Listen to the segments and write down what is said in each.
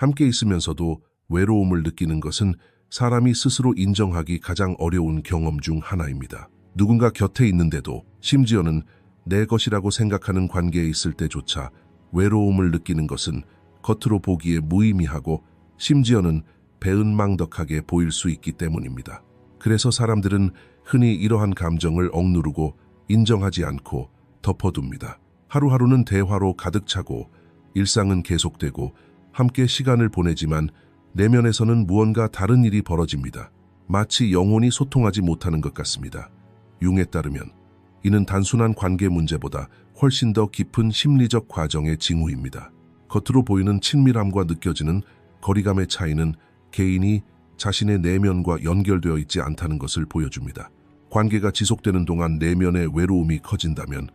함께 있으면서도 외로움을 느끼는 것은 사람이 스스로 인정하기 가장 어려운 경험 중 하나입니다. 누군가 곁에 있는데도, 심지어는 내 것이라고 생각하는 관계에 있을 때조차 외로움을 느끼는 것은 겉으로 보기에 무의미하고 심지어는 배은망덕하게 보일 수 있기 때문입니다. 그래서 사람들은 흔히 이러한 감정을 억누르고 인정하지 않고 덮어둡니다. 하루하루는 대화로 가득 차고 일상은 계속되고 함께 시간을 보내지만 내면에서는 무언가 다른 일이 벌어집니다. 마치 영혼이 소통하지 못하는 것 같습니다. 융에 따르면 이는 단순한 관계 문제보다 훨씬 더 깊은 심리적 과정의 징후입니다. 겉으로 보이는 친밀함과 느껴지는 거리감의 차이는 개인이 자신의 내면과 연결되어 있지 않다는 것을 보여줍니다. 관계가 지속되는 동안 내면의 외로움이 커진다면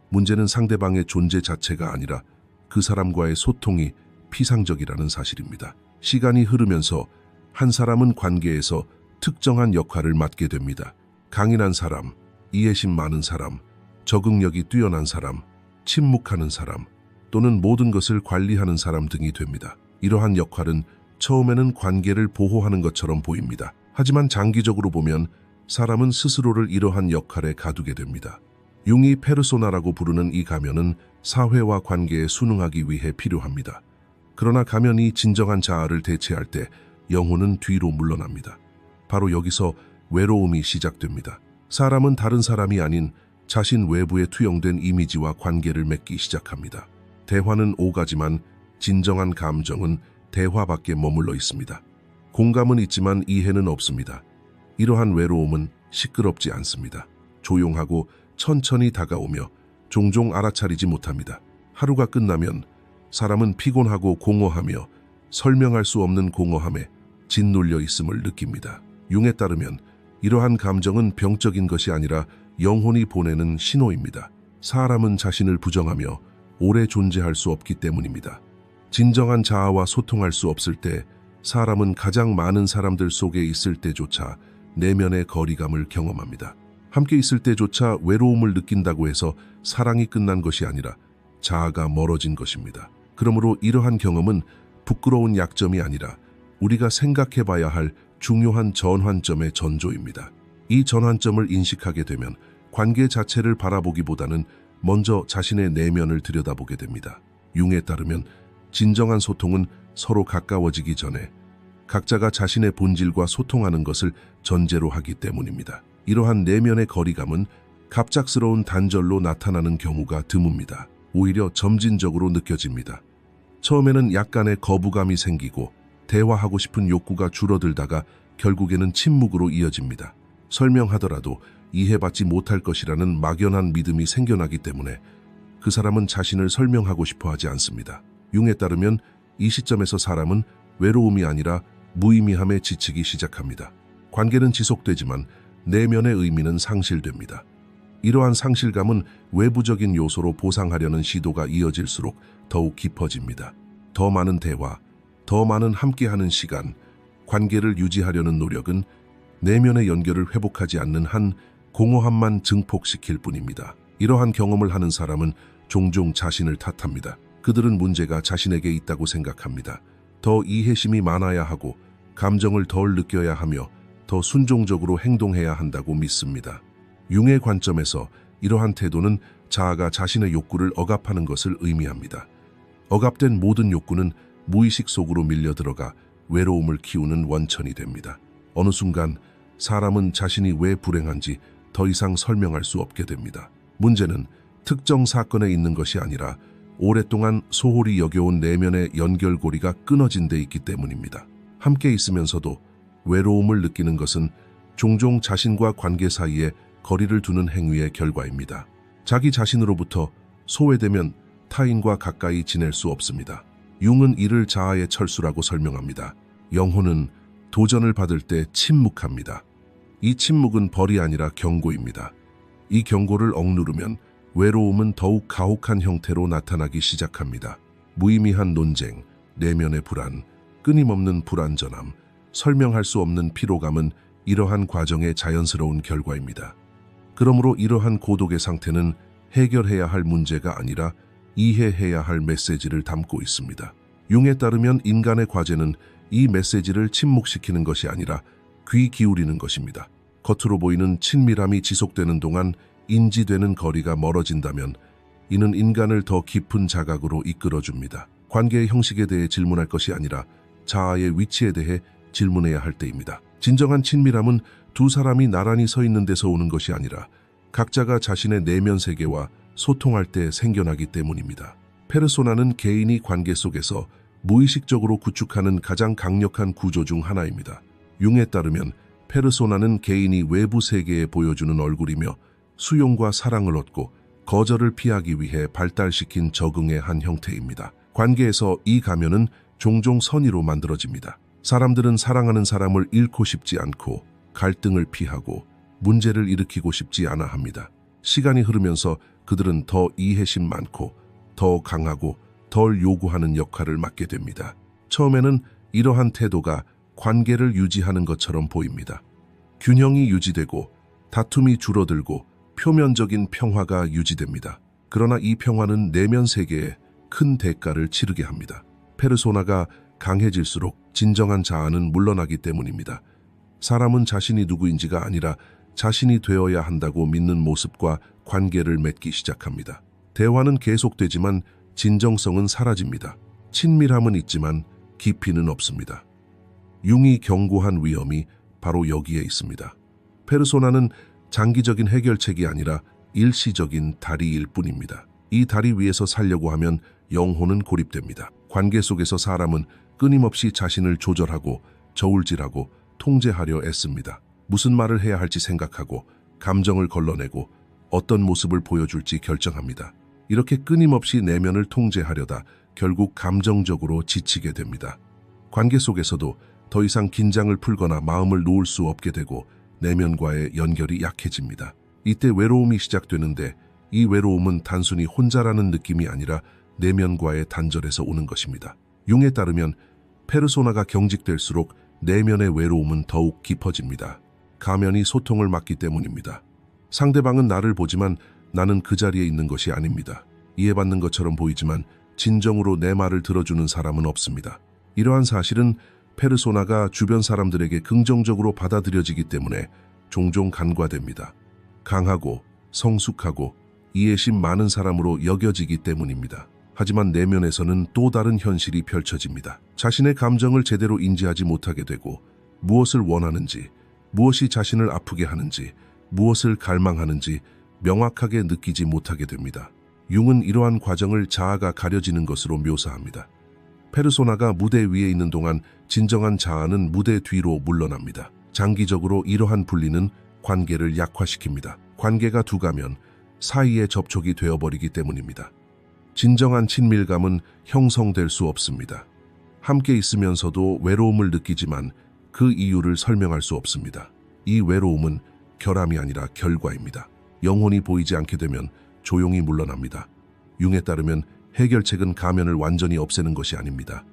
문제는 상대방의 존재 자체가 아니라 그 사람과의 소통이 피상적이라는 사실입니다. 시간이 흐르면서 한 사람은 관계에서 특정한 역할을 맡게 됩니다. 강인한 사람, 이해심 많은 사람, 적응력이 뛰어난 사람, 침묵하는 사람, 또는 모든 것을 관리하는 사람 등이 됩니다. 이러한 역할은 처음에는 관계를 보호하는 것처럼 보입니다. 하지만 장기적으로 보면 사람은 스스로를 이러한 역할에 가두게 됩니다. 융이 페르소나라고 부르는 이 가면은 사회와 관계에 순응하기 위해 필요합니다. 그러나 가면이 진정한 자아를 대체할 때 영혼은 뒤로 물러납니다. 바로 여기서 외로움이 시작됩니다. 사람은 다른 사람이 아닌 자신 외부에 투영된 이미지와 관계를 맺기 시작합니다. 대화는 오가지만 진정한 감정은 대화 밖에 머물러 있습니다. 공감은 있지만 이해는 없습니다. 이러한 외로움은 시끄럽지 않습니다. 조용하고 천천히 다가오며 종종 알아차리지 못합니다. 하루가 끝나면 사람은 피곤하고 공허하며 설명할 수 없는 공허함에 짓눌려 있음을 느낍니다. 융에 따르면 이러한 감정은 병적인 것이 아니라 영혼이 보내는 신호입니다. 사람은 자신을 부정하며 오래 존재할 수 없기 때문입니다. 진정한 자아와 소통할 수 없을 때 사람은 가장 많은 사람들 속에 있을 때조차 내면의 거리감을 경험합니다. 함께 있을 때조차 외로움을 느낀다고 해서 사랑이 끝난 것이 아니라 자아가 멀어진 것입니다. 그러므로 이러한 경험은 부끄러운 약점이 아니라 우리가 생각해봐야 할 중요한 전환점의 전조입니다. 이 전환점을 인식하게 되면 관계 자체를 바라보기보다는 먼저 자신의 내면을 들여다보게 됩니다. 융에 따르면 진정한 소통은 서로 가까워지기 전에 각자가 자신의 본질과 소통하는 것을 전제로 하기 때문입니다. 이러한 내면의 거리감은 갑작스러운 단절로 나타나는 경우가 드뭅니다. 오히려 점진적으로 느껴집니다. 처음에는 약간의 거부감이 생기고 대화하고 싶은 욕구가 줄어들다가 결국에는 침묵으로 이어집니다. 설명하더라도 이해받지 못할 것이라는 막연한 믿음이 생겨나기 때문에 그 사람은 자신을 설명하고 싶어 하지 않습니다. 융에 따르면 이 시점에서 사람은 외로움이 아니라 무의미함에 지치기 시작합니다. 관계는 지속되지만 내면의 의미는 상실됩니다. 이러한 상실감은 외부적인 요소로 보상하려는 시도가 이어질수록 더욱 깊어집니다. 더 많은 대화, 더 많은 함께하는 시간, 관계를 유지하려는 노력은 내면의 연결을 회복하지 않는 한 공허함만 증폭시킬 뿐입니다. 이러한 경험을 하는 사람은 종종 자신을 탓합니다. 그들은 문제가 자신에게 있다고 생각합니다. 더 이해심이 많아야 하고 감정을 덜 느껴야 하며 더 순종적으로 행동해야 한다고 믿습니다. 융의 관점에서 이러한 태도는 자아가 자신의 욕구를 억압하는 것을 의미합니다. 억압된 모든 욕구는 무의식 속으로 밀려 들어가 외로움을 키우는 원천이 됩니다. 어느 순간 사람은 자신이 왜 불행한지 더 이상 설명할 수 없게 됩니다. 문제는 특정 사건에 있는 것이 아니라 오랫동안 소홀히 여겨온 내면의 연결고리가 끊어진 데 있기 때문입니다. 함께 있으면서도 외로움을 느끼는 것은 종종 자신과 관계 사이에 거리를 두는 행위의 결과입니다. 자기 자신으로부터 소외되면 타인과 가까이 지낼 수 없습니다. 융은 이를 자아의 철수라고 설명합니다. 영혼은 도전을 받을 때 침묵합니다. 이 침묵은 벌이 아니라 경고입니다. 이 경고를 억누르면 외로움은 더욱 가혹한 형태로 나타나기 시작합니다. 무의미한 논쟁, 내면의 불안, 끊임없는 불안전함, 설명할 수 없는 피로감은 이러한 과정의 자연스러운 결과입니다. 그러므로 이러한 고독의 상태는 해결해야 할 문제가 아니라 이해해야 할 메시지를 담고 있습니다. 융에 따르면 인간의 과제는 이 메시지를 침묵시키는 것이 아니라 귀 기울이는 것입니다. 겉으로 보이는 친밀함이 지속되는 동안 인지되는 거리가 멀어진다면 이는 인간을 더 깊은 자각으로 이끌어줍니다. 관계의 형식에 대해 질문할 것이 아니라 자아의 위치에 대해 질문해야 할 때입니다. 진정한 친밀함은 두 사람이 나란히 서 있는 데서 오는 것이 아니라 각자가 자신의 내면 세계와 소통할 때 생겨나기 때문입니다. 페르소나는 개인이 관계 속에서 무의식적으로 구축하는 가장 강력한 구조 중 하나입니다. 융에 따르면 페르소나는 개인이 외부 세계에 보여주는 얼굴이며 수용과 사랑을 얻고 거절을 피하기 위해 발달시킨 적응의 한 형태입니다. 관계에서 이 가면은 종종 선의로 만들어집니다. 사람들은 사랑하는 사람을 잃고 싶지 않고 갈등을 피하고 문제를 일으키고 싶지 않아 합니다. 시간이 흐르면서 그들은 더 이해심 많고 더 강하고 덜 요구하는 역할을 맡게 됩니다. 처음에는 이러한 태도가 관계를 유지하는 것처럼 보입니다. 균형이 유지되고 다툼이 줄어들고 표면적인 평화가 유지됩니다. 그러나 이 평화는 내면 세계에 큰 대가를 치르게 합니다. 페르소나가 강해질수록 진정한 자아는 물러나기 때문입니다. 사람은 자신이 누구인지가 아니라 자신이 되어야 한다고 믿는 모습과 관계를 맺기 시작합니다. 대화는 계속되지만 진정성은 사라집니다. 친밀함은 있지만 깊이는 없습니다. 융이 경고한 위험이 바로 여기에 있습니다. 페르소나는 장기적인 해결책이 아니라 일시적인 다리일 뿐입니다. 이 다리 위에서 살려고 하면 영혼은 고립됩니다. 관계 속에서 사람은 끊임없이 자신을 조절하고 저울질하고 통제하려 애씁니다. 무슨 말을 해야 할지 생각하고 감정을 걸러내고 어떤 모습을 보여줄지 결정합니다. 이렇게 끊임없이 내면을 통제하려다 결국 감정적으로 지치게 됩니다. 관계 속에서도 더 이상 긴장을 풀거나 마음을 놓을 수 없게 되고 내면과의 연결이 약해집니다. 이때 외로움이 시작되는데 이 외로움은 단순히 혼자라는 느낌이 아니라 내면과의 단절에서 오는 것입니다. 융에 따르면 페르소나가 경직될수록 내면의 외로움은 더욱 깊어집니다. 가면이 소통을 막기 때문입니다. 상대방은 나를 보지만 나는 그 자리에 있는 것이 아닙니다. 이해받는 것처럼 보이지만 진정으로 내 말을 들어주는 사람은 없습니다. 이러한 사실은 페르소나가 주변 사람들에게 긍정적으로 받아들여지기 때문에 종종 간과됩니다. 강하고 성숙하고 이해심 많은 사람으로 여겨지기 때문입니다. 하지만 내면에서는 또 다른 현실이 펼쳐집니다. 자신의 감정을 제대로 인지하지 못하게 되고 무엇을 원하는지, 무엇이 자신을 아프게 하는지, 무엇을 갈망하는지 명확하게 느끼지 못하게 됩니다. 융은 이러한 과정을 자아가 가려지는 것으로 묘사합니다. 페르소나가 무대 위에 있는 동안 진정한 자아는 무대 뒤로 물러납니다. 장기적으로 이러한 분리는 관계를 약화시킵니다. 관계가 두 가면 사이에 접촉이 되어버리기 때문입니다. 진정한 친밀감은 형성될 수 없습니다. 함께 있으면서도 외로움을 느끼지만 그 이유를 설명할 수 없습니다. 이 외로움은 결함이 아니라 결과입니다. 영혼이 보이지 않게 되면 조용히 물러납니다. 융에 따르면 해결책은 가면을 완전히 없애는 것이 아닙니다.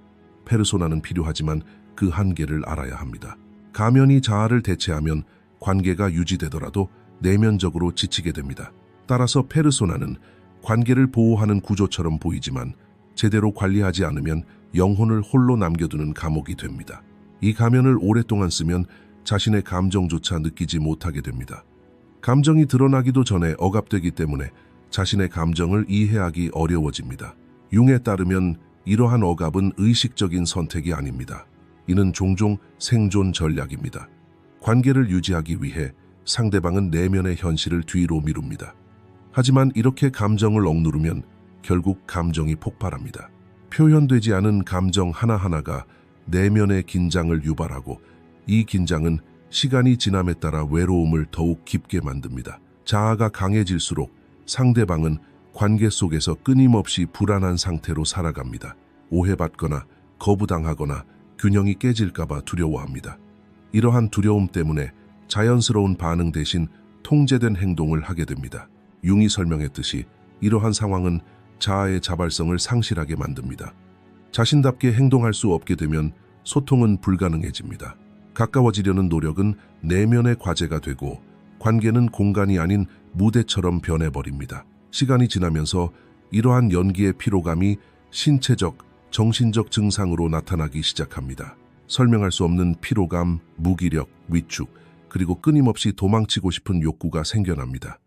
페르소나는 필요하지만 그 한계를 알아야 합니다. 가면이 자아를 대체하면 관계가 유지되더라도 내면적으로 지치게 됩니다. 따라서 페르소나는 관계를 보호하는 구조처럼 보이지만 제대로 관리하지 않으면 영혼을 홀로 남겨두는 감옥이 됩니다. 이 가면을 오랫동안 쓰면 자신의 감정조차 느끼지 못하게 됩니다. 감정이 드러나기도 전에 억압되기 때문에 자신의 감정을 이해하기 어려워집니다. 융에 따르면 이러한 억압은 의식적인 선택이 아닙니다. 이는 종종 생존 전략입니다. 관계를 유지하기 위해 상대방은 내면의 현실을 뒤로 미룹니다. 하지만 이렇게 감정을 억누르면 결국 감정이 폭발합니다. 표현되지 않은 감정 하나하나가 내면의 긴장을 유발하고 이 긴장은 시간이 지남에 따라 외로움을 더욱 깊게 만듭니다. 자아가 강해질수록 상대방은 관계 속에서 끊임없이 불안한 상태로 살아갑니다. 오해받거나 거부당하거나 균형이 깨질까봐 두려워합니다. 이러한 두려움 때문에 자연스러운 반응 대신 통제된 행동을 하게 됩니다. 융이 설명했듯이 이러한 상황은 자아의 자발성을 상실하게 만듭니다. 자신답게 행동할 수 없게 되면 소통은 불가능해집니다. 가까워지려는 노력은 내면의 과제가 되고 관계는 공간이 아닌 무대처럼 변해버립니다. 시간이 지나면서 이러한 연기의 피로감이 신체적, 정신적 증상으로 나타나기 시작합니다. 설명할 수 없는 피로감, 무기력, 위축, 그리고 끊임없이 도망치고 싶은 욕구가 생겨납니다.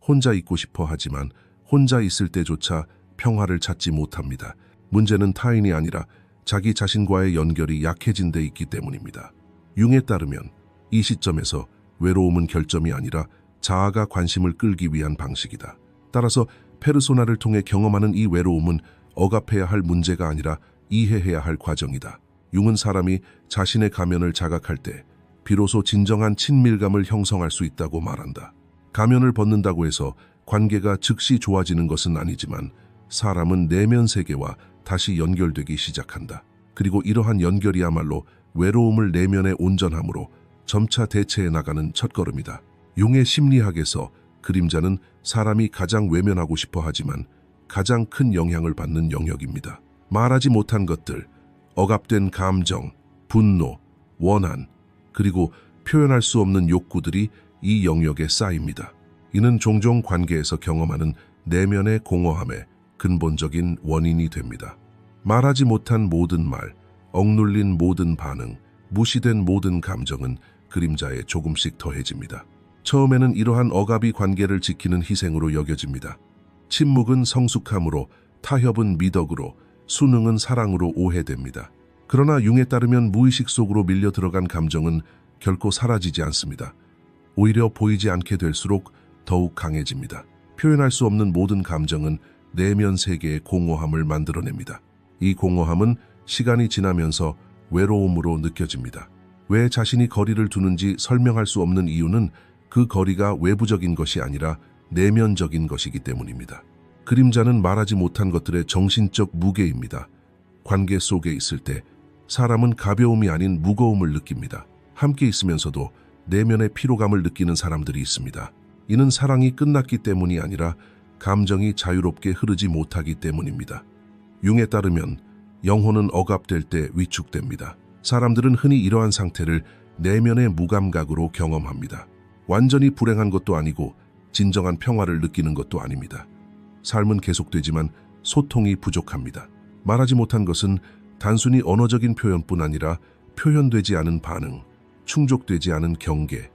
혼자 있고 싶어 하지만 혼자 있을 때조차 평화를 찾지 못합니다. 문제는 타인이 아니라 자기 자신과의 연결이 약해진 데 있기 때문입니다. 융에 따르면 이 시점에서 외로움은 결점이 아니라 자아가 관심을 끌기 위한 방식이다. 따라서 페르소나를 통해 경험하는 이 외로움은 억압해야 할 문제가 아니라 이해해야 할 과정이다. 융은 사람이 자신의 가면을 자각할 때 비로소 진정한 친밀감을 형성할 수 있다고 말한다. 가면을 벗는다고 해서 관계가 즉시 좋아지는 것은 아니지만 사람은 내면 세계와 다시 연결되기 시작한다. 그리고 이러한 연결이야말로 외로움을 내면에 온전함으로 점차 대체해 나가는 첫걸음이다. 융의 심리학에서 그림자는 사람이 가장 외면하고 싶어 하지만 가장 큰 영향을 받는 영역입니다. 말하지 못한 것들, 억압된 감정, 분노, 원한, 그리고 표현할 수 없는 욕구들이 이 영역에 쌓입니다. 이는 종종 관계에서 경험하는 내면의 공허함의 근본적인 원인이 됩니다. 말하지 못한 모든 말, 억눌린 모든 반응, 무시된 모든 감정은 그림자에 조금씩 더해집니다. 처음에는 이러한 억압이 관계를 지키는 희생으로 여겨집니다. 침묵은 성숙함으로, 타협은 미덕으로, 수능은 사랑으로 오해됩니다. 그러나 융에 따르면 무의식 속으로 밀려 들어간 감정은 결코 사라지지 않습니다. 오히려 보이지 않게 될수록 더욱 강해집니다. 표현할 수 없는 모든 감정은 내면 세계의 공허함을 만들어냅니다. 이 공허함은 시간이 지나면서 외로움으로 느껴집니다. 왜 자신이 거리를 두는지 설명할 수 없는 이유는 그 거리가 외부적인 것이 아니라 내면적인 것이기 때문입니다. 그림자는 말하지 못한 것들의 정신적 무게입니다. 관계 속에 있을 때 사람은 가벼움이 아닌 무거움을 느낍니다. 함께 있으면서도 내면의 피로감을 느끼는 사람들이 있습니다. 이는 사랑이 끝났기 때문이 아니라 감정이 자유롭게 흐르지 못하기 때문입니다. 융에 따르면 영혼은 억압될 때 위축됩니다. 사람들은 흔히 이러한 상태를 내면의 무감각으로 경험합니다. 완전히 불행한 것도 아니고 진정한 평화를 느끼는 것도 아닙니다. 삶은 계속되지만 소통이 부족합니다. 말하지 못한 것은 단순히 언어적인 표현뿐 아니라 표현되지 않은 반응, 충족되지 않은 경계,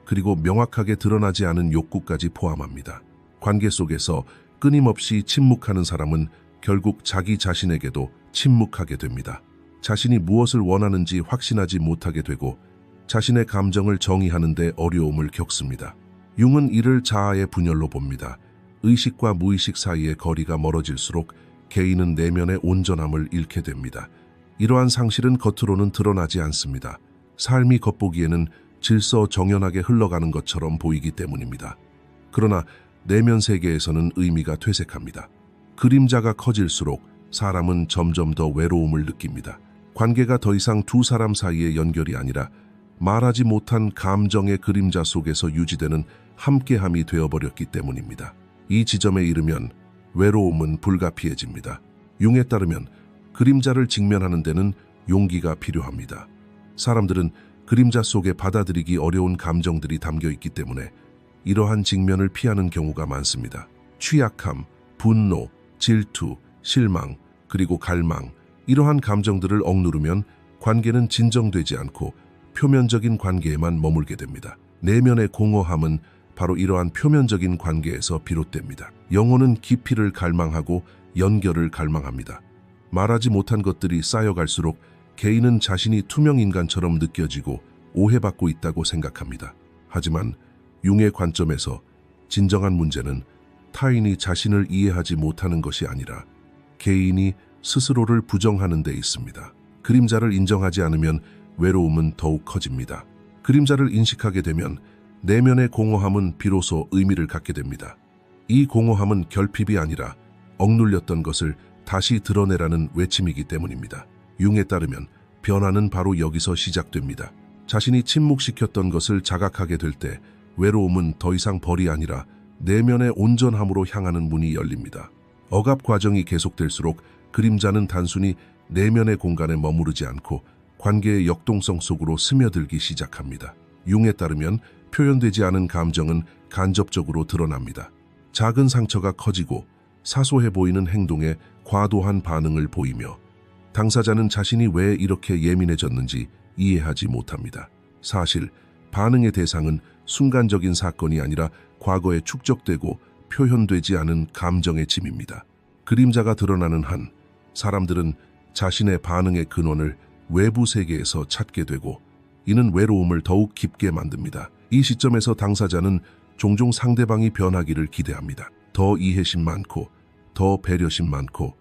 그리고 명확하게 드러나지 않은 욕구까지 포함합니다. 관계 속에서 끊임없이 침묵하는 사람은 결국 자기 자신에게도 침묵하게 됩니다. 자신이 무엇을 원하는지 확신하지 못하게 되고 자신의 감정을 정의하는 데 어려움을 겪습니다. 융은 이를 자아의 분열로 봅니다. 의식과 무의식 사이의 거리가 멀어질수록 개인은 내면의 온전함을 잃게 됩니다. 이러한 상실은 겉으로는 드러나지 않습니다. 삶이 겉보기에는 질서정연하게 흘러가는 것처럼 보이기 때문입니다. 그러나 내면 세계에서는 의미가 퇴색합니다. 그림자가 커질수록 사람은 점점 더 외로움을 느낍니다. 관계가 더 이상 두 사람 사이의 연결이 아니라 말하지 못한 감정의 그림자 속에서 유지되는 함께함이 되어버렸기 때문입니다. 이 지점에 이르면 외로움은 불가피해집니다. 융에 따르면 그림자를 직면하는 데는 용기가 필요합니다. 사람들은 그림자 속에 받아들이기 어려운 감정들이 담겨 있기 때문에 이러한 직면을 피하는 경우가 많습니다. 취약함, 분노, 질투, 실망, 그리고 갈망, 이러한 감정들을 억누르면 관계는 진정되지 않고 표면적인 관계에만 머물게 됩니다. 내면의 공허함은 바로 이러한 표면적인 관계에서 비롯됩니다. 영혼은 깊이를 갈망하고 연결을 갈망합니다. 말하지 못한 것들이 쌓여갈수록 개인은 자신이 투명인간처럼 느껴지고 오해받고 있다고 생각합니다. 하지만 융의 관점에서 진정한 문제는 타인이 자신을 이해하지 못하는 것이 아니라 개인이 스스로를 부정하는 데 있습니다. 그림자를 인정하지 않으면 외로움은 더욱 커집니다. 그림자를 인식하게 되면 내면의 공허함은 비로소 의미를 갖게 됩니다. 이 공허함은 결핍이 아니라 억눌렸던 것을 다시 드러내라는 외침이기 때문입니다. 융에 따르면 변화는 바로 여기서 시작됩니다. 자신이 침묵시켰던 것을 자각하게 될 때 외로움은 더 이상 벌이 아니라 내면의 온전함으로 향하는 문이 열립니다. 억압 과정이 계속될수록 그림자는 단순히 내면의 공간에 머무르지 않고 관계의 역동성 속으로 스며들기 시작합니다. 융에 따르면 표현되지 않은 감정은 간접적으로 드러납니다. 작은 상처가 커지고 사소해 보이는 행동에 과도한 반응을 보이며 당사자는 자신이 왜 이렇게 예민해졌는지 이해하지 못합니다. 사실 반응의 대상은 순간적인 사건이 아니라 과거에 축적되고 표현되지 않은 감정의 짐입니다. 그림자가 드러나는 한 사람들은 자신의 반응의 근원을 외부 세계에서 찾게 되고 이는 외로움을 더욱 깊게 만듭니다. 이 시점에서 당사자는 종종 상대방이 변하기를 기대합니다. 더 이해심 많고 더 배려심 많고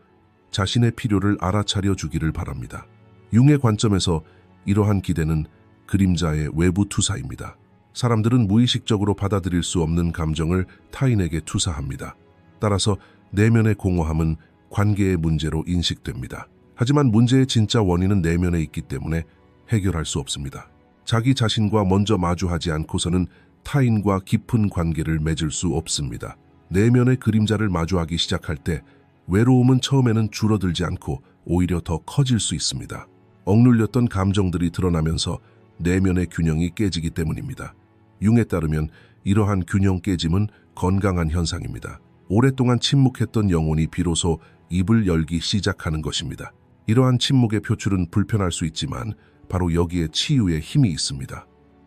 자신의 필요를 알아차려 주기를 바랍니다. 융의 관점에서 이러한 기대는 그림자의 외부 투사입니다. 사람들은 무의식적으로 받아들일 수 없는 감정을 타인에게 투사합니다. 따라서 내면의 공허함은 관계의 문제로 인식됩니다. 하지만 문제의 진짜 원인은 내면에 있기 때문에 해결할 수 없습니다. 자기 자신과 먼저 마주하지 않고서는 타인과 깊은 관계를 맺을 수 없습니다. 내면의 그림자를 마주하기 시작할 때 외로움은 처음에는 줄어들지 않고 오히려 더 커질 수 있습니다. 억눌렸던 감정들이 드러나면서 내면의 균형이 깨지기 때문입니다. 융에 따르면 이러한 균형 깨짐은 건강한 현상입니다. 오랫동안 침묵했던 영혼이 비로소 입을 열기 시작하는 것입니다. 이러한 침묵의 표출은 불편할 수 있지만 바로 여기에 치유의 힘이 있습니다.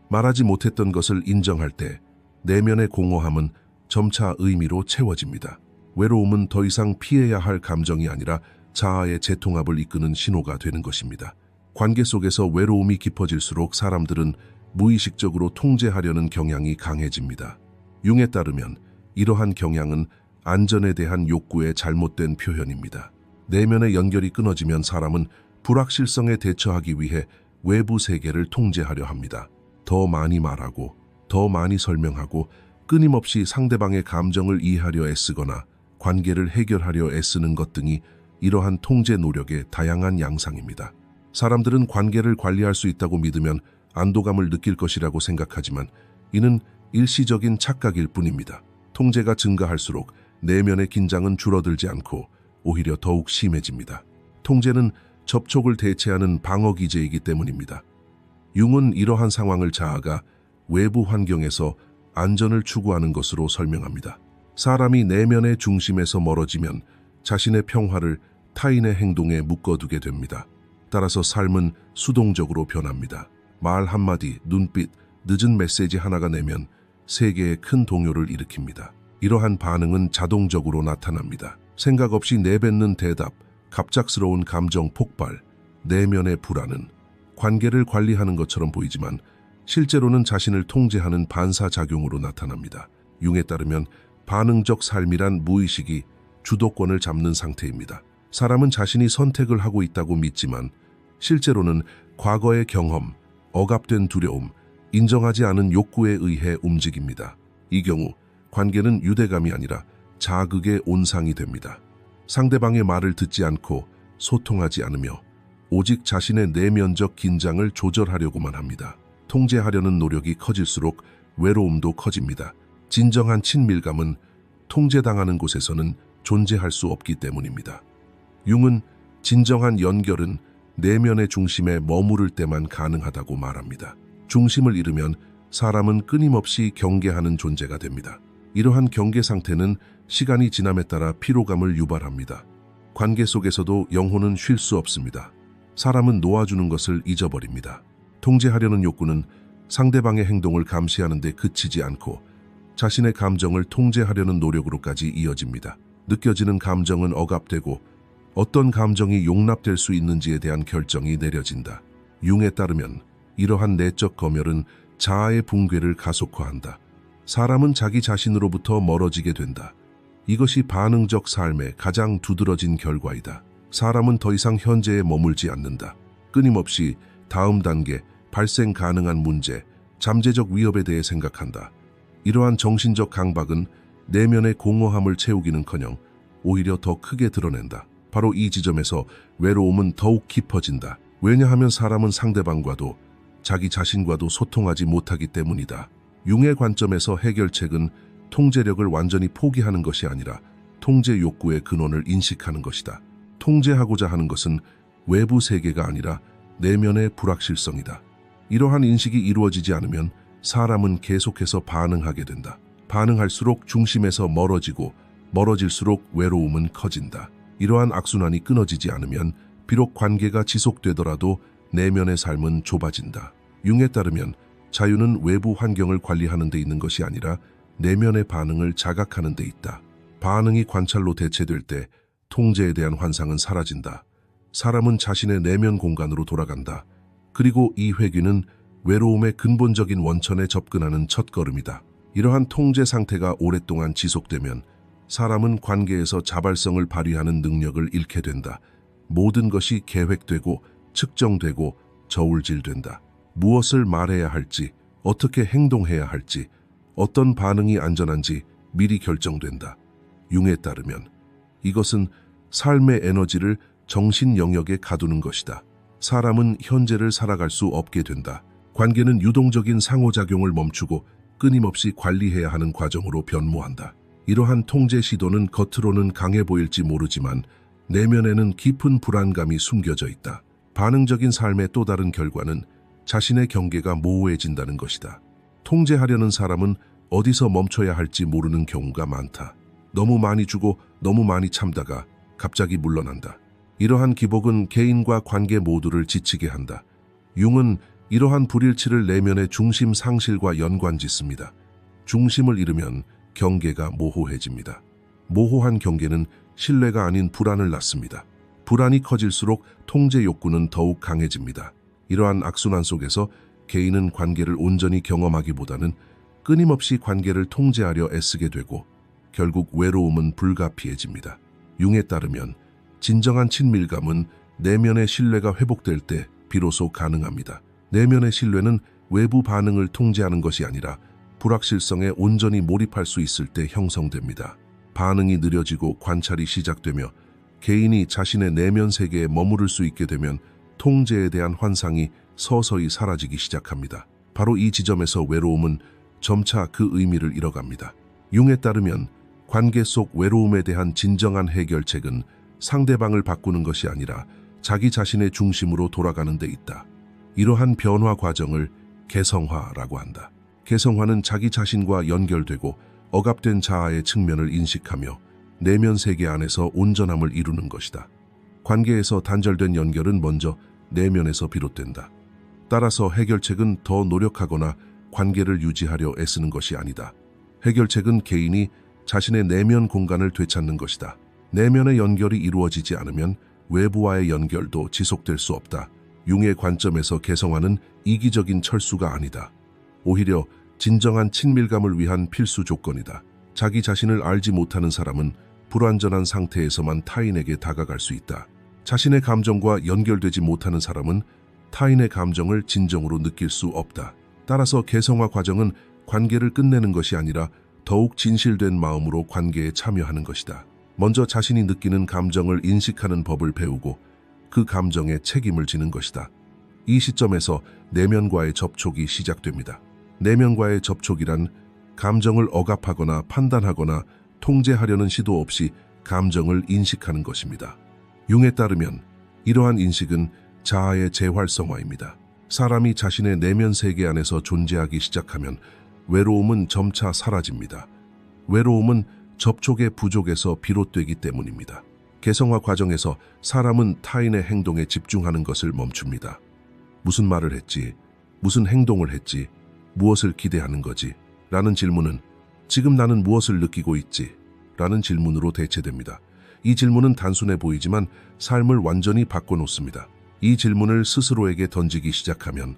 말하지 못했던 것을 인정할 때 내면의 공허함은 점차 의미로 채워집니다. 외로움은 더 이상 피해야 할 감정이 아니라 자아의 재통합을 이끄는 신호가 되는 것입니다. 관계 속에서 외로움이 깊어질수록 사람들은 무의식적으로 통제하려는 경향이 강해집니다. 융에 따르면 이러한 경향은 안전에 대한 욕구의 잘못된 표현입니다. 내면의 연결이 끊어지면 사람은 불확실성에 대처하기 위해 외부 세계를 통제하려 합니다. 더 많이 말하고, 더 많이 설명하고, 끊임없이 상대방의 감정을 이해하려 애쓰거나 관계를 해결하려 애쓰는 것 등이 이러한 통제 노력의 다양한 양상입니다. 사람들은 관계를 관리할 수 있다고 믿으면 안도감을 느낄 것이라고 생각하지만 이는 일시적인 착각일 뿐입니다. 통제가 증가할수록 내면의 긴장은 줄어들지 않고 오히려 더욱 심해집니다. 통제는 접촉을 대체하는 방어 기제이기 때문입니다. 융은 이러한 상황을 자아가 외부 환경에서 안전을 추구하는 것으로 설명합니다. 사람이 내면의 중심에서 멀어지면 자신의 평화를 타인의 행동에 묶어두게 됩니다. 따라서 삶은 수동적으로 변합니다. 말 한마디, 눈빛, 늦은 메시지 하나가 내면 세계에 큰 동요를 일으킵니다. 이러한 반응은 자동적으로 나타납니다. 생각 없이 내뱉는 대답, 갑작스러운 감정 폭발, 내면의 불안은 관계를 관리하는 것처럼 보이지만 실제로는 자신을 통제하는 반사작용으로 나타납니다. 융에 따르면 반응적 삶이란 무의식이 주도권을 잡는 상태입니다. 사람은 자신이 선택을 하고 있다고 믿지만 실제로는 과거의 경험, 억압된 두려움, 인정하지 않은 욕구에 의해 움직입니다. 이 경우 관계는 유대감이 아니라 자극의 온상이 됩니다. 상대방의 말을 듣지 않고 소통하지 않으며 오직 자신의 내면적 긴장을 조절하려고만 합니다. 통제하려는 노력이 커질수록 외로움도 커집니다. 진정한 친밀감은 통제당하는 곳에서는 존재할 수 없기 때문입니다. 융은 진정한 연결은 내면의 중심에 머무를 때만 가능하다고 말합니다. 중심을 잃으면 사람은 끊임없이 경계하는 존재가 됩니다. 이러한 경계 상태는 시간이 지남에 따라 피로감을 유발합니다. 관계 속에서도 영혼은 쉴 수 없습니다. 사람은 놓아주는 것을 잊어버립니다. 통제하려는 욕구는 상대방의 행동을 감시하는 데 그치지 않고 자신의 감정을 통제하려는 노력으로까지 이어집니다. 느껴지는 감정은 억압되고 어떤 감정이 용납될 수 있는지에 대한 결정이 내려진다. 융에 따르면 이러한 내적 검열은 자아의 붕괴를 가속화한다. 사람은 자기 자신으로부터 멀어지게 된다. 이것이 반응적 삶의 가장 두드러진 결과이다. 사람은 더 이상 현재에 머물지 않는다. 끊임없이 다음 단계, 발생 가능한 문제, 잠재적 위협에 대해 생각한다. 이러한 정신적 강박은 내면의 공허함을 채우기는커녕 오히려 더 크게 드러낸다. 바로 이 지점에서 외로움은 더욱 깊어진다. 왜냐하면 사람은 상대방과도 자기 자신과도 소통하지 못하기 때문이다. 융의 관점에서 해결책은 통제력을 완전히 포기하는 것이 아니라 통제 욕구의 근원을 인식하는 것이다. 통제하고자 하는 것은 외부 세계가 아니라 내면의 불확실성이다. 이러한 인식이 이루어지지 않으면 사람은 계속해서 반응하게 된다. 반응할수록 중심에서 멀어지고 멀어질수록 외로움은 커진다. 이러한 악순환이 끊어지지 않으면 비록 관계가 지속되더라도 내면의 삶은 좁아진다. 융에 따르면 자유는 외부 환경을 관리하는 데 있는 것이 아니라 내면의 반응을 자각하는 데 있다. 반응이 관찰로 대체될 때 통제에 대한 환상은 사라진다. 사람은 자신의 내면 공간으로 돌아간다. 그리고 이 회귀는 외로움의 근본적인 원천에 접근하는 첫걸음이다. 이러한 통제 상태가 오랫동안 지속되면 사람은 관계에서 자발성을 발휘하는 능력을 잃게 된다. 모든 것이 계획되고 측정되고 저울질된다. 무엇을 말해야 할지, 어떻게 행동해야 할지, 어떤 반응이 안전한지 미리 결정된다. 융에 따르면 이것은 삶의 에너지를 정신 영역에 가두는 것이다. 사람은 현재를 살아갈 수 없게 된다. 관계는 유동적인 상호작용을 멈추고 끊임없이 관리해야 하는 과정으로 변모한다. 이러한 통제 시도는 겉으로는 강해 보일지 모르지만 내면에는 깊은 불안감이 숨겨져 있다. 반응적인 삶의 또 다른 결과는 자신의 경계가 모호해진다는 것이다. 통제하려는 사람은 어디서 멈춰야 할지 모르는 경우가 많다. 너무 많이 주고 너무 많이 참다가 갑자기 물러난다. 이러한 기복은 개인과 관계 모두를 지치게 한다. 융은 이러한 불일치를 내면의 중심 상실과 연관짓습니다. 중심을 잃으면 경계가 모호해집니다. 모호한 경계는 신뢰가 아닌 불안을 낳습니다. 불안이 커질수록 통제 욕구는 더욱 강해집니다. 이러한 악순환 속에서 개인은 관계를 온전히 경험하기보다는 끊임없이 관계를 통제하려 애쓰게 되고 결국 외로움은 불가피해집니다. 융에 따르면 진정한 친밀감은 내면의 신뢰가 회복될 때 비로소 가능합니다. 내면의 신뢰는 외부 반응을 통제하는 것이 아니라 불확실성에 온전히 몰입할 수 있을 때 형성됩니다. 반응이 느려지고 관찰이 시작되며 개인이 자신의 내면 세계에 머무를 수 있게 되면 통제에 대한 환상이 서서히 사라지기 시작합니다. 바로 이 지점에서 외로움은 점차 그 의미를 잃어갑니다. 융에 따르면 관계 속 외로움에 대한 진정한 해결책은 상대방을 바꾸는 것이 아니라 자기 자신의 중심으로 돌아가는 데 있다. 이러한 변화 과정을 개성화라고 한다. 개성화는 자기 자신과 연결되고 억압된 자아의 측면을 인식하며 내면 세계 안에서 온전함을 이루는 것이다. 관계에서 단절된 연결은 먼저 내면에서 비롯된다. 따라서 해결책은 더 노력하거나 관계를 유지하려 애쓰는 것이 아니다. 해결책은 개인이 자신의 내면 공간을 되찾는 것이다. 내면의 연결이 이루어지지 않으면 외부와의 연결도 지속될 수 없다. 융의 관점에서 개성화는 이기적인 철수가 아니다. 오히려 진정한 친밀감을 위한 필수 조건이다. 자기 자신을 알지 못하는 사람은 불완전한 상태에서만 타인에게 다가갈 수 있다. 자신의 감정과 연결되지 못하는 사람은 타인의 감정을 진정으로 느낄 수 없다. 따라서 개성화 과정은 관계를 끝내는 것이 아니라 더욱 진실된 마음으로 관계에 참여하는 것이다. 먼저 자신이 느끼는 감정을 인식하는 법을 배우고 그 감정에 책임을 지는 것이다. 이 시점에서 내면과의 접촉이 시작됩니다. 내면과의 접촉이란 감정을 억압하거나 판단하거나 통제하려는 시도 없이 감정을 인식하는 것입니다. 융에 따르면 이러한 인식은 자아의 재활성화입니다. 사람이 자신의 내면 세계 안에서 존재하기 시작하면 외로움은 점차 사라집니다. 외로움은 접촉의 부족에서 비롯되기 때문입니다. 개성화 과정에서 사람은 타인의 행동에 집중하는 것을 멈춥니다. 무슨 말을 했지? 무슨 행동을 했지? 무엇을 기대하는 거지? 라는 질문은 지금 나는 무엇을 느끼고 있지? 라는 질문으로 대체됩니다. 이 질문은 단순해 보이지만 삶을 완전히 바꿔놓습니다. 이 질문을 스스로에게 던지기 시작하면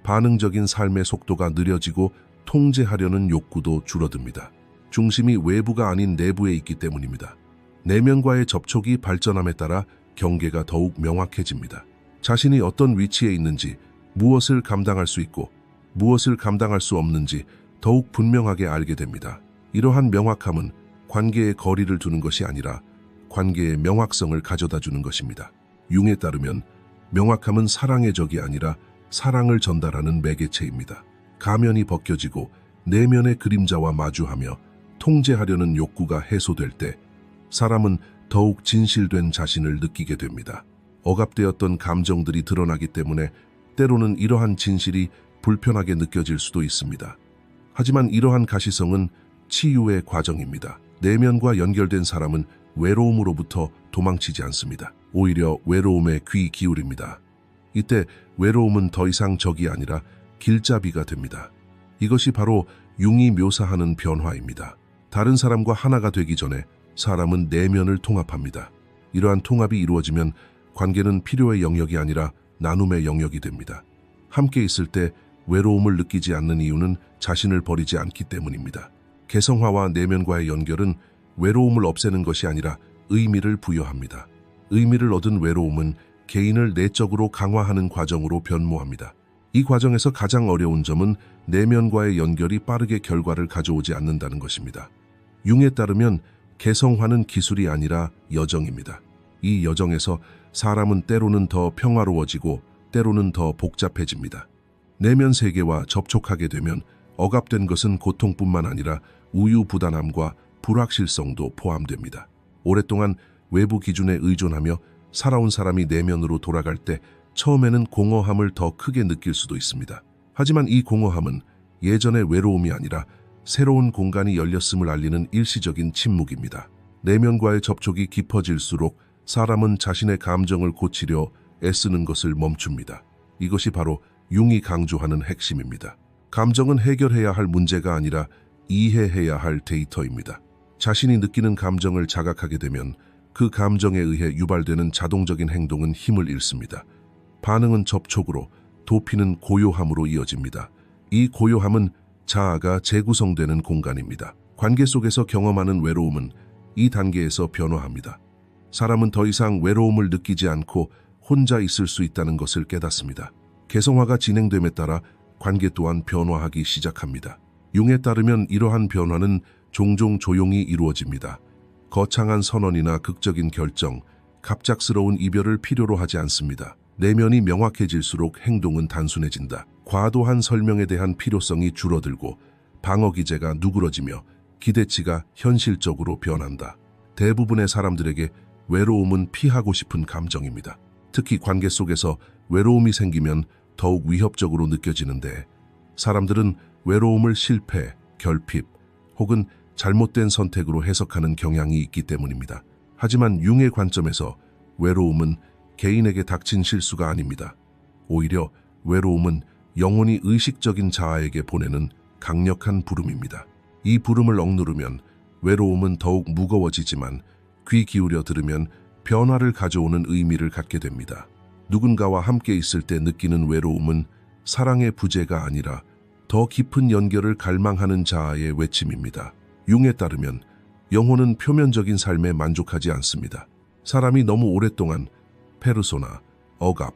반응적인 삶의 속도가 느려지고 통제하려는 욕구도 줄어듭니다. 중심이 외부가 아닌 내부에 있기 때문입니다. 내면과의 접촉이 발전함에 따라 경계가 더욱 명확해집니다. 자신이 어떤 위치에 있는지, 무엇을 감당할 수 있고 무엇을 감당할 수 없는지 더욱 분명하게 알게 됩니다. 이러한 명확함은 관계에 거리를 두는 것이 아니라 관계의 명확성을 가져다 주는 것입니다. 융에 따르면 명확함은 사랑의 적이 아니라 사랑을 전달하는 매개체입니다. 가면이 벗겨지고 내면의 그림자와 마주하며 통제하려는 욕구가 해소될 때 사람은 더욱 진실된 자신을 느끼게 됩니다. 억압되었던 감정들이 드러나기 때문에 때로는 이러한 진실이 불편하게 느껴질 수도 있습니다. 하지만 이러한 가시성은 치유의 과정입니다. 내면과 연결된 사람은 외로움으로부터 도망치지 않습니다. 오히려 외로움에 귀 기울입니다. 이때 외로움은 더 이상 적이 아니라 길잡이가 됩니다. 이것이 바로 융이 묘사하는 변화입니다. 다른 사람과 하나가 되기 전에 사람은 내면을 통합합니다. 이러한 통합이 이루어지면 관계는 필요의 영역이 아니라 나눔의 영역이 됩니다. 함께 있을 때 외로움을 느끼지 않는 이유는 자신을 버리지 않기 때문입니다. 개성화와 내면과의 연결은 외로움을 없애는 것이 아니라 의미를 부여합니다. 의미를 얻은 외로움은 개인을 내적으로 강화하는 과정으로 변모합니다. 이 과정에서 가장 어려운 점은 내면과의 연결이 빠르게 결과를 가져오지 않는다는 것입니다. 융에 따르면 개성화는 기술이 아니라 여정입니다. 이 여정에서 사람은 때로는 더 평화로워지고 때로는 더 복잡해집니다. 내면 세계와 접촉하게 되면 억압된 것은 고통뿐만 아니라 우유부단함과 불확실성도 포함됩니다. 오랫동안 외부 기준에 의존하며 살아온 사람이 내면으로 돌아갈 때 처음에는 공허함을 더 크게 느낄 수도 있습니다. 하지만 이 공허함은 예전의 외로움이 아니라 새로운 공간이 열렸음을 알리는 일시적인 침묵입니다. 내면과의 접촉이 깊어질수록 사람은 자신의 감정을 고치려 애쓰는 것을 멈춥니다. 이것이 바로 융이 강조하는 핵심입니다. 감정은 해결해야 할 문제가 아니라 이해해야 할 데이터입니다. 자신이 느끼는 감정을 자각하게 되면 그 감정에 의해 유발되는 자동적인 행동은 힘을 잃습니다. 반응은 접촉으로, 도피는 고요함으로 이어집니다. 이 고요함은 자아가 재구성되는 공간입니다. 관계 속에서 경험하는 외로움은 이 단계에서 변화합니다. 사람은 더 이상 외로움을 느끼지 않고 혼자 있을 수 있다는 것을 깨닫습니다. 개성화가 진행됨에 따라 관계 또한 변화하기 시작합니다. 융에 따르면 이러한 변화는 종종 조용히 이루어집니다. 거창한 선언이나 극적인 결정, 갑작스러운 이별을 필요로 하지 않습니다. 내면이 명확해질수록 행동은 단순해진다. 과도한 설명에 대한 필요성이 줄어들고 방어 기제가 누그러지며 기대치가 현실적으로 변한다. 대부분의 사람들에게 외로움은 피하고 싶은 감정입니다. 특히 관계 속에서 외로움이 생기면 더욱 위협적으로 느껴지는데 사람들은 외로움을 실패, 결핍 혹은 잘못된 선택으로 해석하는 경향이 있기 때문입니다. 하지만 융의 관점에서 외로움은 개인에게 닥친 실수가 아닙니다. 오히려 외로움은 영혼이 의식적인 자아에게 보내는 강력한 부름입니다. 이 부름을 억누르면 외로움은 더욱 무거워지지만 귀 기울여 들으면 변화를 가져오는 의미를 갖게 됩니다. 누군가와 함께 있을 때 느끼는 외로움은 사랑의 부재가 아니라 더 깊은 연결을 갈망하는 자아의 외침입니다. 융에 따르면 영혼은 표면적인 삶에 만족하지 않습니다. 사람이 너무 오랫동안 페르소나, 억압,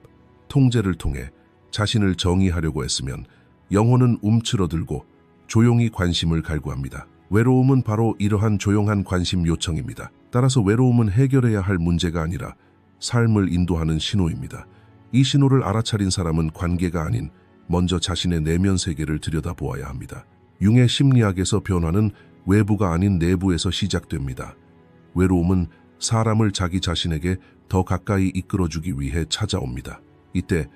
통제를 통해 자신을 정의하려고 했으면 영혼은 움츠러들고 조용히 관심을 갈구합니다. 외로움은 바로 이러한 조용한 관심 요청입니다. 따라서 외로움은 해결해야 할 문제가 아니라 삶을 인도하는 신호입니다. 이 신호를 알아차린 사람은 관계가 아닌 먼저 자신의 내면 세계를 들여다보아야 합니다. 융의 심리학에서 변화는 외부가 아닌 내부에서 시작됩니다. 외로움은 사람을 자기 자신에게 더 가까이 이끌어주기 위해 찾아옵니다. 이때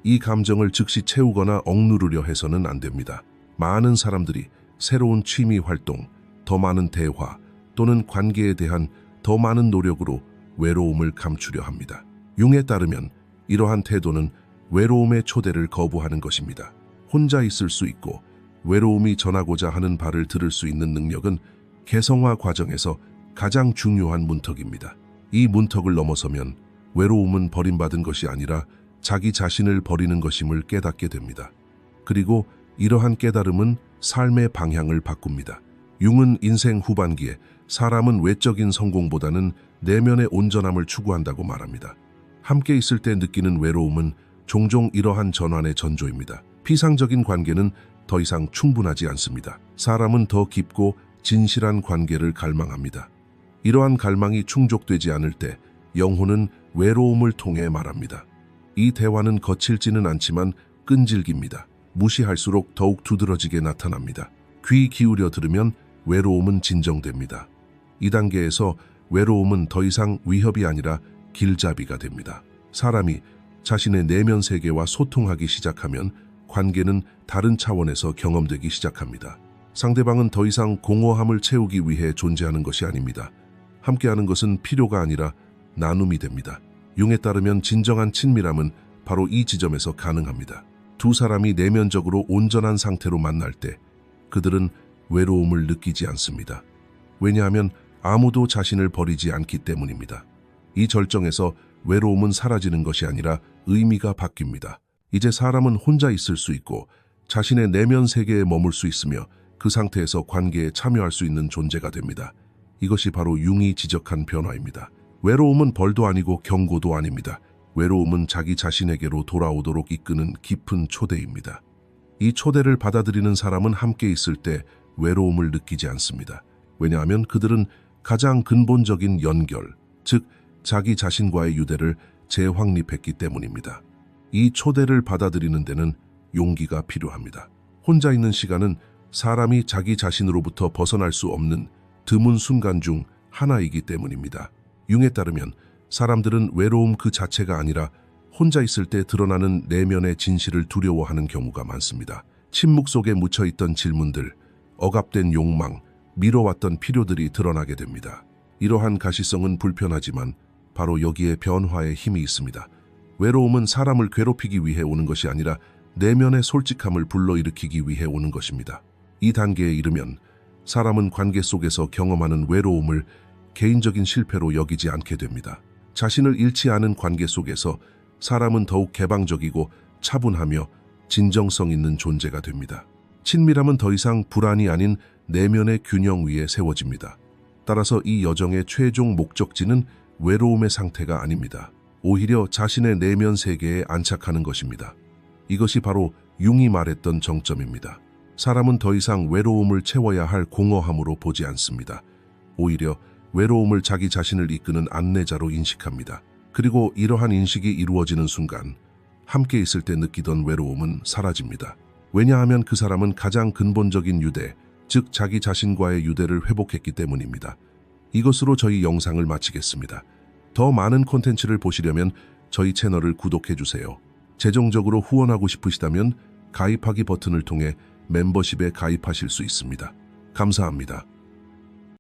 이 감정을 즉시 채우거나 억누르려 해서는 안 됩니다. 많은 사람들이 새로운 취미 활동, 더 많은 대화 또는 관계에 대한 더 많은 노력으로 외로움을 감추려 합니다. 융에 따르면 이러한 태도는 외로움의 초대를 거부하는 것입니다. 혼자 있을 수 있고 외로움이 전하고자 하는 바를 들을 수 있는 능력은 개성화 과정에서 가장 중요한 문턱입니다. 이 문턱을 넘어서면 외로움은 버림받은 것이 아니라 자기 자신을 버리는 것임을 깨닫게 됩니다. 그리고 이러한 깨달음은 삶의 방향을 바꿉니다. 융은 인생 후반기에 사람은 외적인 성공보다는 내면의 온전함을 추구한다고 말합니다. 함께 있을 때 느끼는 외로움은 종종 이러한 전환의 전조입니다. 피상적인 관계는 더 이상 충분하지 않습니다. 사람은 더 깊고 진실한 관계를 갈망합니다. 이러한 갈망이 충족되지 않을 때 영혼은 외로움을 통해 말합니다. 이 대화는 거칠지는 않지만 끈질깁니다. 무시할수록 더욱 두드러지게 나타납니다. 귀 기울여 들으면 외로움은 진정됩니다. 이 단계에서 외로움은 더 이상 위협이 아니라 길잡이가 됩니다. 사람이 자신의 내면 세계와 소통하기 시작하면 관계는 다른 차원에서 경험되기 시작합니다. 상대방은 더 이상 공허함을 채우기 위해 존재하는 것이 아닙니다. 함께하는 것은 필요가 아니라 나눔이 됩니다. 융에 따르면 진정한 친밀함은 바로 이 지점에서 가능합니다. 두 사람이 내면적으로 온전한 상태로 만날 때 그들은 외로움을 느끼지 않습니다. 왜냐하면 아무도 자신을 버리지 않기 때문입니다. 이 절정에서 외로움은 사라지는 것이 아니라 의미가 바뀝니다. 이제 사람은 혼자 있을 수 있고 자신의 내면 세계에 머물 수 있으며 그 상태에서 관계에 참여할 수 있는 존재가 됩니다. 이것이 바로 융이 지적한 변화입니다. 외로움은 벌도 아니고 경고도 아닙니다. 외로움은 자기 자신에게로 돌아오도록 이끄는 깊은 초대입니다. 이 초대를 받아들이는 사람은 함께 있을 때 외로움을 느끼지 않습니다. 왜냐하면 그들은 가장 근본적인 연결, 즉 자기 자신과의 유대를 재확립했기 때문입니다. 이 초대를 받아들이는 데는 용기가 필요합니다. 혼자 있는 시간은 사람이 자기 자신으로부터 벗어날 수 없는 드문 순간 중 하나이기 때문입니다. 융에 따르면 사람들은 외로움 그 자체가 아니라 혼자 있을 때 드러나는 내면의 진실을 두려워하는 경우가 많습니다. 침묵 속에 묻혀있던 질문들, 억압된 욕망, 미뤄왔던 필요들이 드러나게 됩니다. 이러한 가시성은 불편하지만 바로 여기에 변화의 힘이 있습니다. 외로움은 사람을 괴롭히기 위해 오는 것이 아니라 내면의 솔직함을 불러일으키기 위해 오는 것입니다. 이 단계에 이르면 사람은 관계 속에서 경험하는 외로움을 개인적인 실패로 여기지 않게 됩니다. 자신을 잃지 않은 관계 속에서 사람은 더욱 개방적이고 차분하며 진정성 있는 존재가 됩니다. 친밀함은 더 이상 불안이 아닌 내면의 균형 위에 세워집니다. 따라서 이 여정의 최종 목적지는 외로움의 상태가 아닙니다. 오히려 자신의 내면 세계에 안착하는 것입니다. 이것이 바로 융이 말했던 정점입니다. 사람은 더 이상 외로움을 채워야 할 공허함으로 보지 않습니다. 오히려 외로움을 자기 자신을 이끄는 안내자로 인식합니다. 그리고 이러한 인식이 이루어지는 순간 함께 있을 때 느끼던 외로움은 사라집니다. 왜냐하면 그 사람은 가장 근본적인 유대, 즉 자기 자신과의 유대를 회복했기 때문입니다. 이것으로 저희 영상을 마치겠습니다. 더 많은 콘텐츠를 보시려면 저희 채널을 구독해주세요. 재정적으로 후원하고 싶으시다면 가입하기 버튼을 통해 멤버십에 가입하실 수 있습니다. 감사합니다.